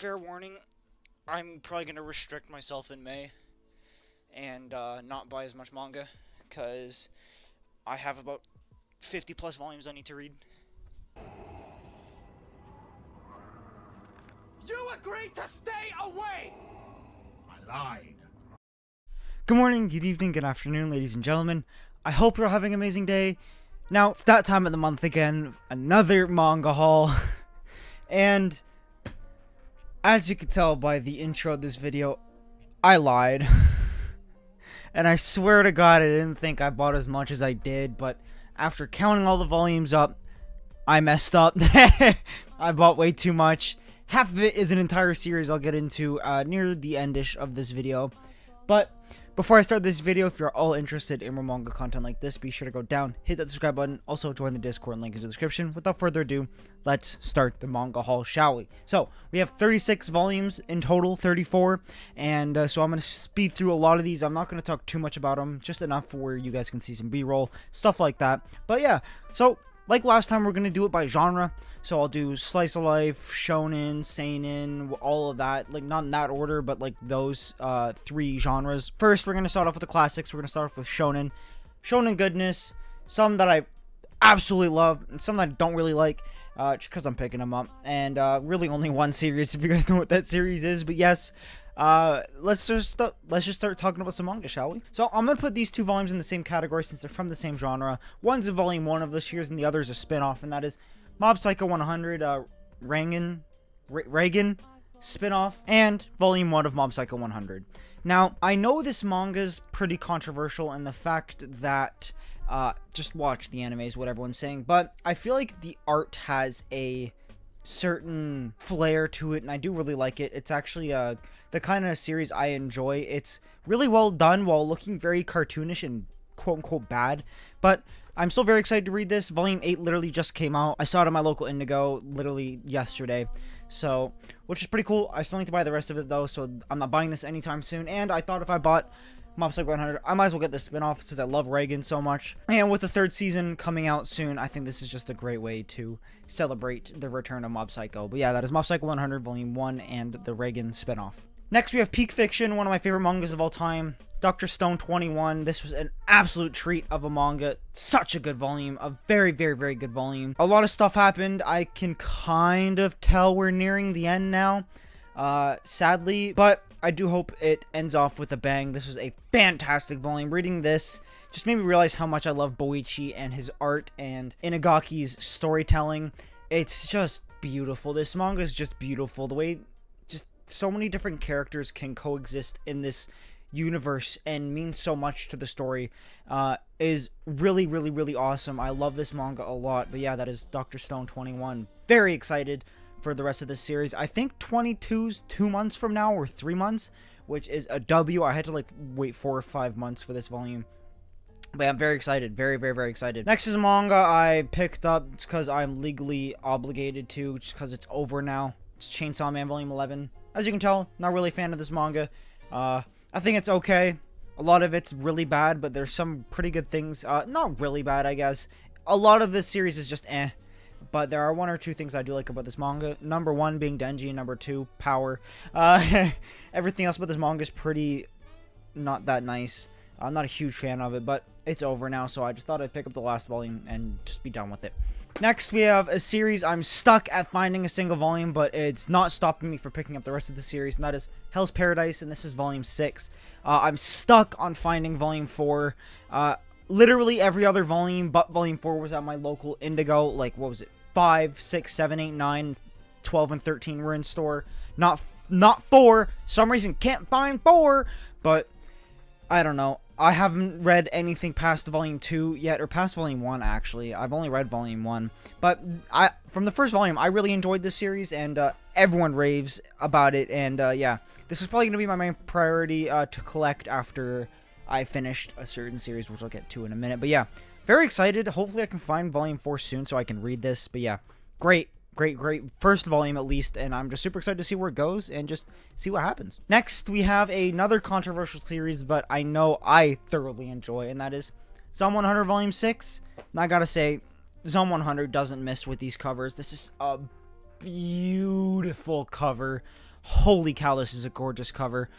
fair warning, I'm probably going to restrict myself in May and not buy as much manga because I have about 50 plus volumes I need to read. You agreed to stay away! I lied. Good morning, good evening, good afternoon, ladies and gentlemen. I hope you're having an amazing day. Now, it's that time of the month again, another manga haul. And as you can tell by the intro of this video, I lied. And I swear to God, I didn't think I bought as much as I did, but after counting all the volumes up, I messed up. I bought way too much. Half of it is an entire series I'll get into near the endish of this video. But before I start this video, if you're all interested in more manga content like this, be sure to go down, hit that subscribe button, also join the Discord link in the description. Without further ado, let's start the manga haul, shall we? So, we have 36 volumes in total, 34, and so I'm going to speed through a lot of these. I'm not going to talk too much about them, just enough where you guys can see some B-roll, stuff like that. But yeah, so like last time, we're going to do it by genre. So I'll do slice of life, shonen, seinen, all of that. Like, not in that order, but like those three genres. First, we're going to start off with the classics. We're going to start off with shonen. Shonen goodness. Some that I absolutely love, and some that I don't really like, just because I'm picking them up. And really only one series, if you guys know what that series is. But yes, let's just start talking about some manga, shall we? So I'm gonna put these two volumes in the same category since they're from the same genre. One's a volume 1 of this series, and the other is a spin-off, and that is Mob Psycho 100, Reagan spin-off, and volume 1 of Mob Psycho 100. Now, I know this manga's pretty controversial in the fact that just watch the animes, what everyone's saying, but I feel like the art has a certain flair to it, and I do really like it. It's actually the kind of series I enjoy. It's really well done while looking very cartoonish and quote-unquote bad, but I'm still very excited to read this. Volume 8 literally just came out. I saw it at my local Indigo literally yesterday, so, which is pretty cool. I still need to buy the rest of it though, so I'm not buying this anytime soon, and I thought if I bought Mob Psycho 100, I might as well get the spin-off since I love Reagan so much. And with the third season coming out soon, I think this is just a great way to celebrate the return of Mob Psycho. But yeah, that is Mob Psycho 100 Volume 1 and the Reagan spin-off. Next, we have Peak Fiction, one of my favorite mangas of all time. Dr. Stone 21. This was an absolute treat of a manga. Such a good volume. A very, very, very good volume. A lot of stuff happened. I can kind of tell we're nearing the end now, sadly, but I do hope it ends off with a bang. This was a fantastic volume. Reading this just made me realize how much I love Boichi and his art and Inagaki's storytelling. It's just beautiful. This manga is just beautiful. The way just so many different characters can coexist in this universe and mean so much to the story is really, really, really awesome. I love this manga a lot. But yeah, that is Dr. Stone 21. Very excited for the rest of this series. I think 22's 2 months from now or 3 months, which is a W. I had to like wait 4 or 5 months for this volume. But I'm very excited. Very, very, very excited. Next is a manga I picked up. It's because I'm legally obligated to, just because it's over now. It's Chainsaw Man Volume 11. As you can tell, not really a fan of this manga. I think it's okay. A lot of it's really bad, but there's some pretty good things. Not really bad, I guess. A lot of this series is just eh. But there are 1 or 2 things I do like about this manga. Number 1 being Denji, and number 2, power. Everything else about this manga is pretty not that nice. I'm not a huge fan of it, but it's over now, so I just thought I'd pick up the last volume and just be done with it. Next, we have a series I'm stuck at finding a single volume, but it's not stopping me from picking up the rest of the series, and that is Hell's Paradise, and this is Volume 6. I'm stuck on finding Volume 4. Literally every other volume but Volume 4 was at my local Indigo. Like, what was it? 5, 6, 7, 8, 9, 12, and 13 were in store. Not 4. Some reason can't find 4, but I don't know. I haven't read anything past Volume 2 yet, or past Volume 1, actually. I've only read Volume 1. But from the first volume, I really enjoyed this series, and everyone raves about it. And yeah, this is probably going to be my main priority to collect after I finished a certain series, which I'll get to in a minute. But yeah, very excited. Hopefully I can find Volume 4 soon so I can read this. But yeah, great first volume at least, and I'm just super excited to see where it goes and just see what happens. Next, we have another controversial series, but I know I thoroughly enjoy, and that is Zom 100 Volume 6. And I gotta say, Zom 100 doesn't miss with these covers. This is a beautiful cover. Holy cow, this is a gorgeous cover.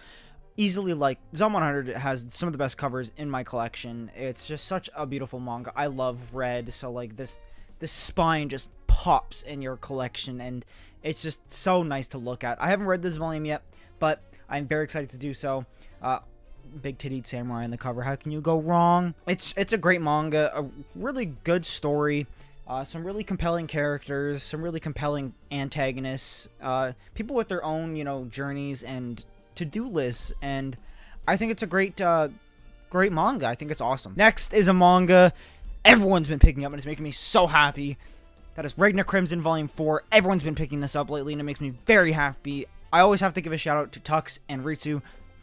Easily, like, Zom 100 has some of the best covers in my collection. It's just such a beautiful manga. I love red, so like this spine just pops in your collection, and it's just so nice to look at. I haven't read this volume yet, but I'm very excited to do so. Big tittied samurai on the cover. How can you go wrong? It's a great manga, a really good story. Some really compelling characters, some really compelling antagonists, people with their own, you know, journeys and to-do lists, and I think it's a great manga. I think it's awesome. Next is a manga everyone's been picking up, and it's making me so happy. That is Ragnar Crimson Volume 4. Everyone's been picking this up lately, and it makes me very happy. I always have to give a shout out to Tux and Ritsu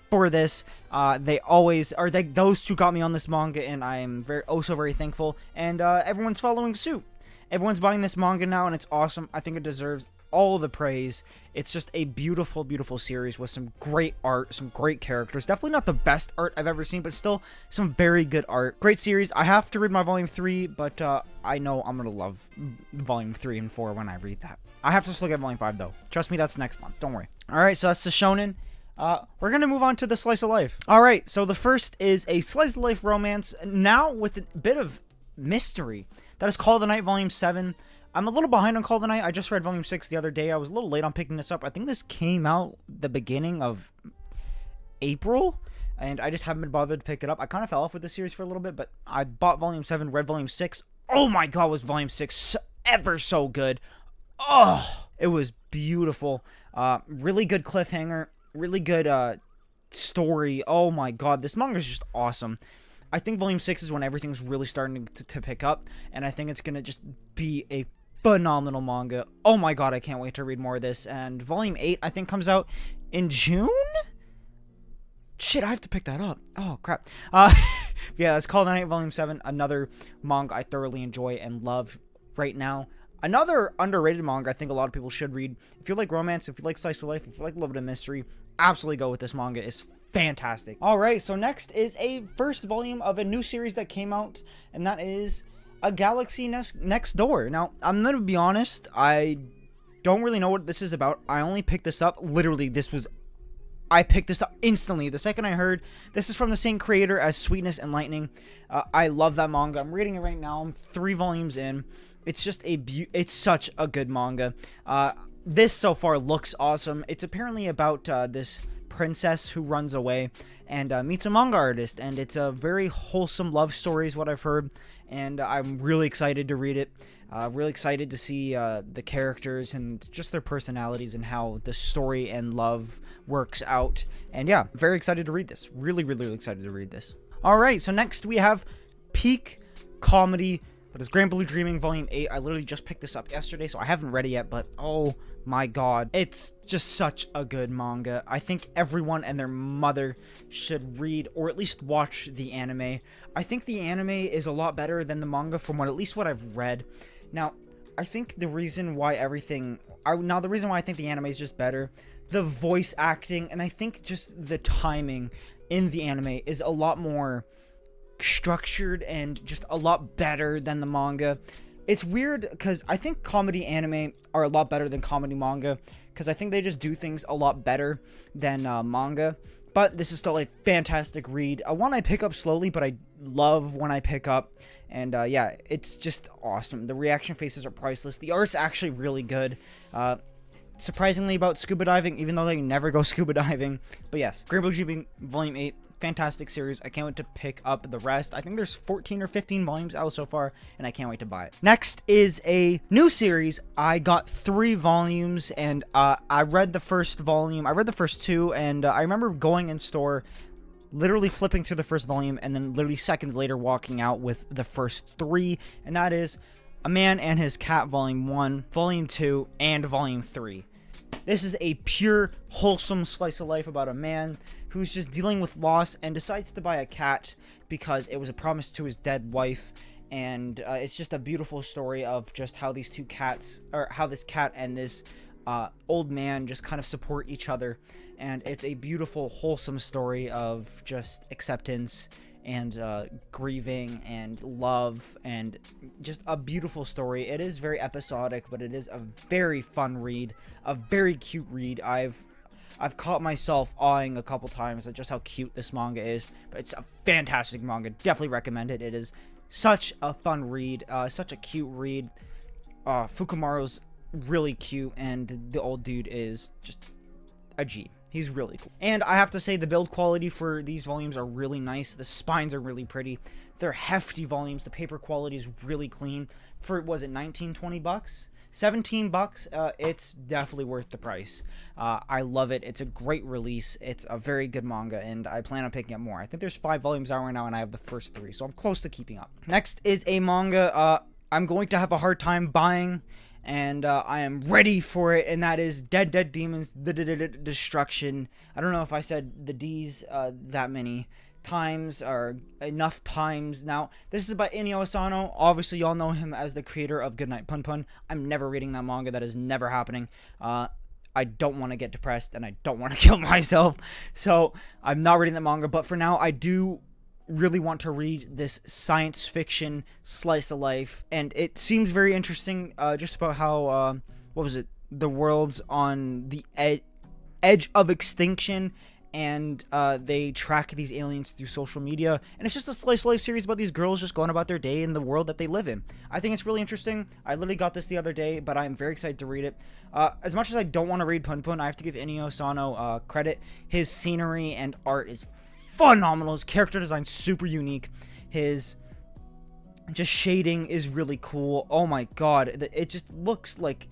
for this. Those two got me on this manga, and I am so very thankful, and everyone's following suit. Everyone's buying this manga now, and it's awesome. I think it deserves all the praise. It's just a beautiful, beautiful series with some great art, some great characters. Definitely not the best art I've ever seen, but still some very good art. Great series. I have to read my Volume 3, but I know I'm going to love Volume 3 and 4 when I read that. I have to just look at Volume 5, though. Trust me, that's next month. Don't worry. Alright, so that's the Shonen. We're going to move on to the Slice of Life. Alright, so the first is a Slice of Life romance, now with a bit of mystery. That is Call of the Night Volume 7. I'm a little behind on Call of the Night. I just read Volume 6 the other day. I was a little late on picking this up. I think this came out the beginning of April, and I just haven't been bothered to pick it up. I kind of fell off with the series for a little bit, but I bought Volume 7, read Volume 6. Oh my god, was Volume 6 ever so good. Oh, it was beautiful. Really good cliffhanger. Really good story. Oh my god, this manga is just awesome. I think Volume 6 is when everything's really starting to pick up, and I think it's going to just be a phenomenal manga. Oh my god, I can't wait to read more of this. And Volume 8, I think, comes out in June? Shit, I have to pick that up. Oh, crap. Yeah, it's Call of the Night Volume 7, another manga I thoroughly enjoy and love right now. Another underrated manga I think a lot of people should read. If you like romance, if you like slice of life, if you like a little bit of mystery, absolutely go with this manga. It's fantastic. Alright, so next is a first volume of a new series that came out, and that is A Galaxy Next Door. Now, I'm gonna be honest, I don't really know what this is about. I only picked this up, literally, I picked this up instantly. The second I heard, this is from the same creator as Sweetness and Lightning. I love that manga. I'm reading it right now. I'm 3 volumes in. It's just it's such a good manga. This so far looks awesome. It's apparently about this princess who runs away and meets a manga artist, and it's a very wholesome love story is what I've heard, and I'm really excited to read it. Really excited to see the characters and just their personalities and how the story and love works out. And yeah, very excited to read this. Really, really, really excited to read this. Alright, so next we have Peak Comedy. That is Grand Blue Dreaming Volume 8. I literally just picked this up yesterday, so I haven't read it yet, but oh my god. It's just such a good manga. I think everyone and their mother should read, or at least watch, the anime. I think the anime is a lot better than the manga from at least what I've read. Now, I think the reason why I think the anime is just better, the voice acting, and I think just the timing in the anime is a lot more structured and just a lot better than the manga. It's weird because I think comedy anime are a lot better than comedy manga, because I think they just do things a lot better than manga. But this is still a fantastic read. One I pick up slowly, but I love when I pick up. And yeah, it's just awesome. The reaction faces are priceless. The art's actually really good. Surprisingly about scuba diving, even though they never go scuba diving. But yes, Grand Blue Dreaming Volume 8. Fantastic series. I can't wait to pick up the rest. I think there's 14 or 15 volumes out so far, and I can't wait to buy it. Next is a new series. I got 3 volumes, and I read the first volume. I read the first 2, and I remember going in store, literally flipping through the first volume, and then literally seconds later walking out with the first 3, and that is A Man and His Cat Volume 1, Volume 2, and Volume 3. This is a pure, wholesome slice of life about a man who's just dealing with loss and decides to buy a cat because it was a promise to his dead wife. And it's just a beautiful story of just how these two cats, or how this cat and this old man just kind of support each other. And it's a beautiful, wholesome story of just acceptance and grieving and love, and just a beautiful story. It is very episodic, but it is a very fun read, a very cute read. I've I've caught myself awing a couple times at just how cute this manga is. But it's a fantastic manga. Definitely recommend it. It is such a fun read, such a cute read. Fukumaru's really cute, and the old dude is just a G. He's really cool. And I have to say, the build quality for these volumes are really nice. The spines are really pretty. They're hefty volumes. The paper quality is really clean. For, was it 19, 20 bucks? 17 bucks. It's definitely worth the price. I love it. It's a great release. It's a very good manga, and I plan on picking up more. I think there's 5 volumes out right now, and I have the first 3, so I'm close to keeping up. Next is a manga I'm going to have a hard time buying, and I am ready for it, and that is Dead Demons Destruction. I don't know if I said the D's that many times or enough times. Now, this is by Inio Asano. Obviously, y'all know him as the creator of Goodnight Punpun. I'm never reading that manga. That is never happening. I don't want to get depressed, and I don't want to kill myself, so I'm not reading that manga. But for now, I do really want to read this science fiction slice of life, and it seems very interesting, just about how what was it, the world's on the edge of extinction, and they track these aliens through social media, and it's just a slice of life series about these girls just going about their day in the world that they live in. I think it's really interesting. I literally got this the other day, but I'm very excited to read it. As much as I don't want to read Punpun, I have to give Inio Asano credit. His scenery and art is phenomenal. His character design super unique. His just shading is really cool. Oh my god, it just looks like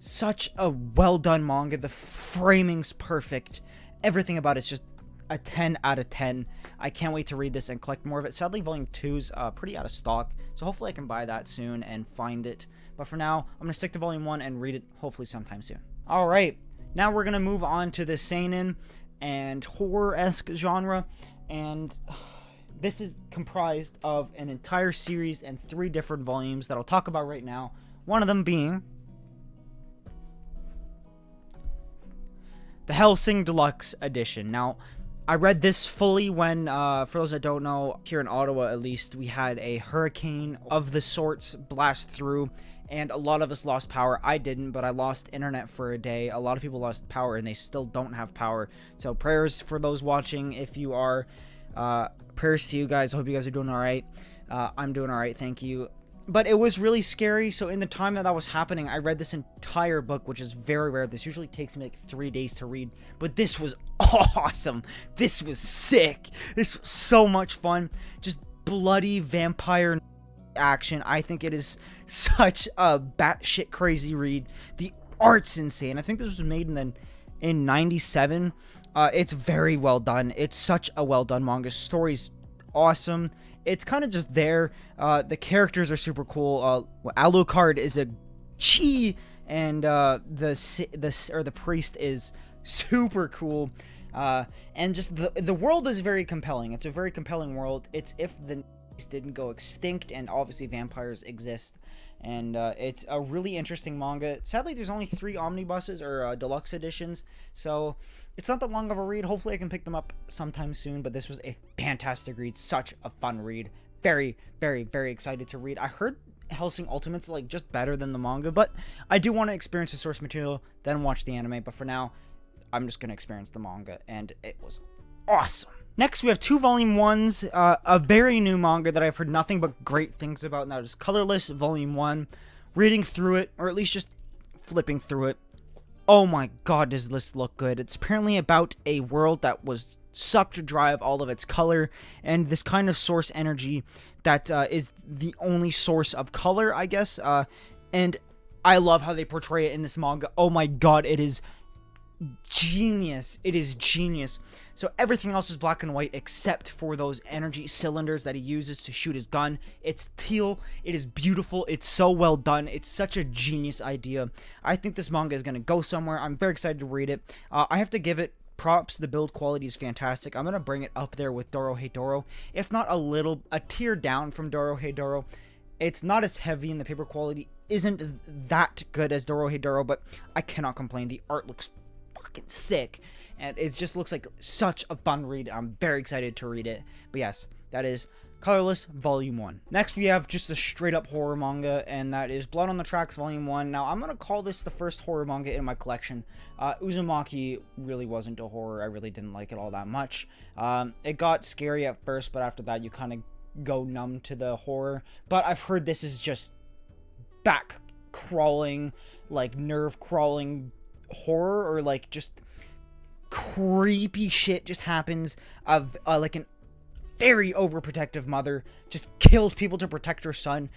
such a well done manga. The framing's perfect. Everything about it's just a 10 out of 10. I can't wait to read this and collect more of it. Sadly, volume 2's pretty out of stock, so hopefully I can buy that soon and find it. But for now, I'm gonna stick to volume 1 and read it hopefully sometime soon. All right, now we're gonna move on to the seinen and horror-esque genre, and this is comprised of an entire series and 3 different volumes that I'll talk about right now. One of them being the Hellsing Deluxe Edition. Now, I read this fully when, for those that don't know, here in Ottawa at least, we had a hurricane of the sorts blast through, and a lot of us lost power. I didn't, but I lost internet for a day. A lot of people lost power, and they still don't have power. So prayers for those watching. If you are, prayers to you guys. I hope you guys are doing all right. I'm doing all right, thank you. But it was really scary, so in the time that was happening, I read this entire book, which is very rare. This usually takes me like 3 days to read, but this was awesome. This was sick. This was so much fun. Just bloody vampire action. I think it is such a batshit crazy read. The art's insane. I think this was made in 97. It's very well done. It's such a well done manga. Story's awesome. It's kind of just there. The characters are super cool. Alucard is a chi, and the priest is super cool. And just the world is very compelling. It's a very compelling world. It's if the didn't go extinct, and obviously vampires exist. And it's a really interesting manga. Sadly, there's only 3 omnibuses or deluxe editions, so it's not that long of a read. Hopefully I can pick them up sometime soon, but this was a fantastic read. Such a fun read. Very, very, very excited to read. I heard Hellsing Ultimate's like just better than the manga, but I do want to experience the source material, then watch the anime. But for now, I'm just going to experience the manga, and it was awesome. Next, we have 2 volume 1s, a very new manga that I've heard nothing but great things about, and that is Colorless Volume 1. Reading through it, or at least just flipping through it, oh my god, does this look good. It's apparently about a world that was sucked dry of all of its color, and this kind of source energy that is the only source of color, I guess, and I love how they portray it in this manga. Oh my god, it is genius. It is genius. So everything else is black and white except for those energy cylinders that he uses to shoot his gun. It's teal. It is beautiful. It's so well done. It's such a genius idea. I think this manga is going to go somewhere. I'm very excited to read it. I have to give it props. The build quality is fantastic. I'm going to bring it up there with Dorohedoro, if not a tier down from Dorohedoro. It's not as heavy, and the paper quality isn't that good as Dorohedoro, but I cannot complain. The art looks fucking sick, and it just looks like such a fun read. I'm very excited to read it. But yes, that is Colorless Volume 1. Next, we have just a straight up horror manga, and that is Blood on the Tracks Volume 1. Now, I'm going to call this the first horror manga in my collection. Uzumaki really wasn't a horror. I really didn't like it all that much. It got scary at first, but after that, you kind of go numb to the horror. But I've heard this is just back crawling, like nerve crawling horror, or like just creepy shit just happens of like an very overprotective mother just kills people to protect her son,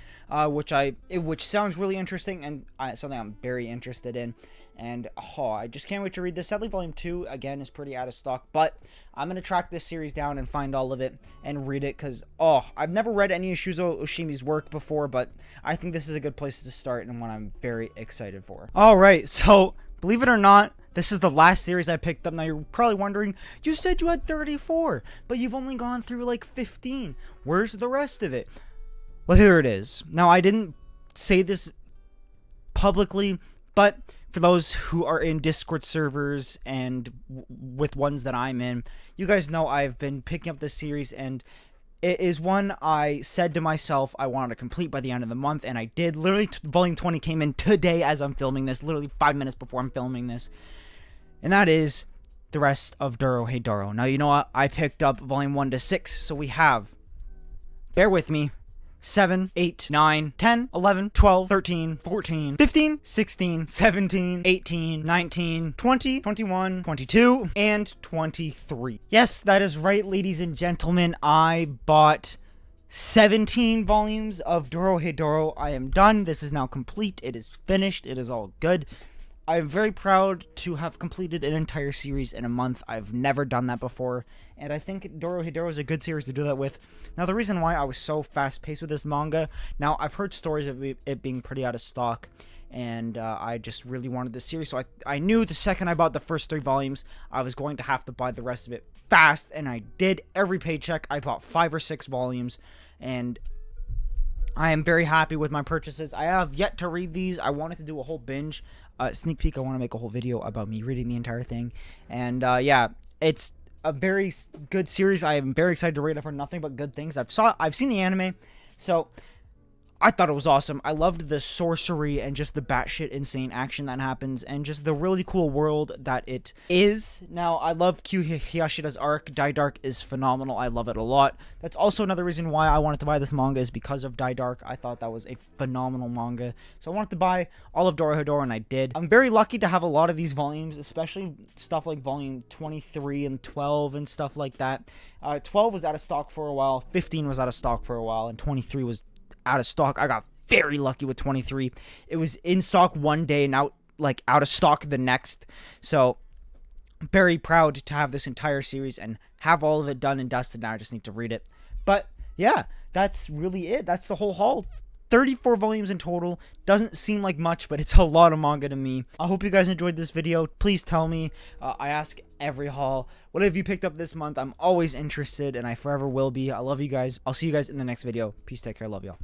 which sounds really interesting and something I'm very interested in. And I just can't wait to read this. Sadly, Volume 2 again is pretty out of stock, but I'm gonna track this series down and find all of it and read it, because I've never read any of Shuzo Oshimi's work before, but I think this is a good place to start and one I'm very excited for. All right, so believe it or not, this is the last series I picked up. Now, you're probably wondering, you said you had 34, but you've only gone through like 15. Where's the rest of it? Well, here it is. Now, I didn't say this publicly, but for those who are in Discord servers and with ones that I'm in, you guys know I've been picking up this series, and it is one I said to myself I wanted to complete by the end of the month, and I did. Literally, Volume 20 came in today as I'm filming this, literally 5 minutes before I'm filming this. And that is the rest of Dorohedoro. Now, you know what? I picked up Volume 1 to 6, so we have, bear with me, 7, 8, 9, 10, 11, 12, 13, 14, 15, 16, 17, 18, 19, 20, 21, 22, and 23. Yes, that is right, ladies and gentlemen. I bought 17 volumes of Dorohedoro. I am done. This is now complete. It is finished. It is all good. I'm very proud to have completed an entire series in a month. I've never done that before, and I think Dorohedoro is a good series to do that with. Now, the reason why I was so fast-paced with this manga, now, I've heard stories of it being pretty out of stock, and I just really wanted this series, so I knew the second I bought the first 3 volumes, I was going to have to buy the rest of it fast, and I did. Every paycheck, I bought 5 or 6 volumes, and I am very happy with my purchases. I have yet to read these. I wanted to do a whole binge. Sneak peek, I want to make a whole video about me reading the entire thing. And yeah, it's a very good series. I am very excited to read it for nothing but good things. I've seen the anime, so I thought it was awesome. I loved the sorcery and just the batshit insane action that happens, and just the really cool world that it is. Now, I love Kyu Hiyashida's arc. Dai Dark is phenomenal. I love it a lot. That's also another reason why I wanted to buy this manga, is because of Dai Dark. I thought that was a phenomenal manga. So I wanted to buy all of Dorohedoro, and I did. I'm very lucky to have a lot of these volumes, especially stuff like volume 23 and 12 and stuff like that. 12 was out of stock for a while, 15 was out of stock for a while, and 23 was out of stock. I got very lucky with 23. It was in stock one day and out of stock the next. So very proud to have this entire series and have all of it done and dusted. Now I just need to read it. But yeah, that's really it. That's the whole haul. 34 volumes in total. Doesn't seem like much, but it's a lot of manga to me. I hope you guys enjoyed this video. Please tell me. I ask every haul, what have you picked up this month? I'm always interested, and I forever will be. I love you guys. I'll see you guys in the next video. Peace, take care, love y'all.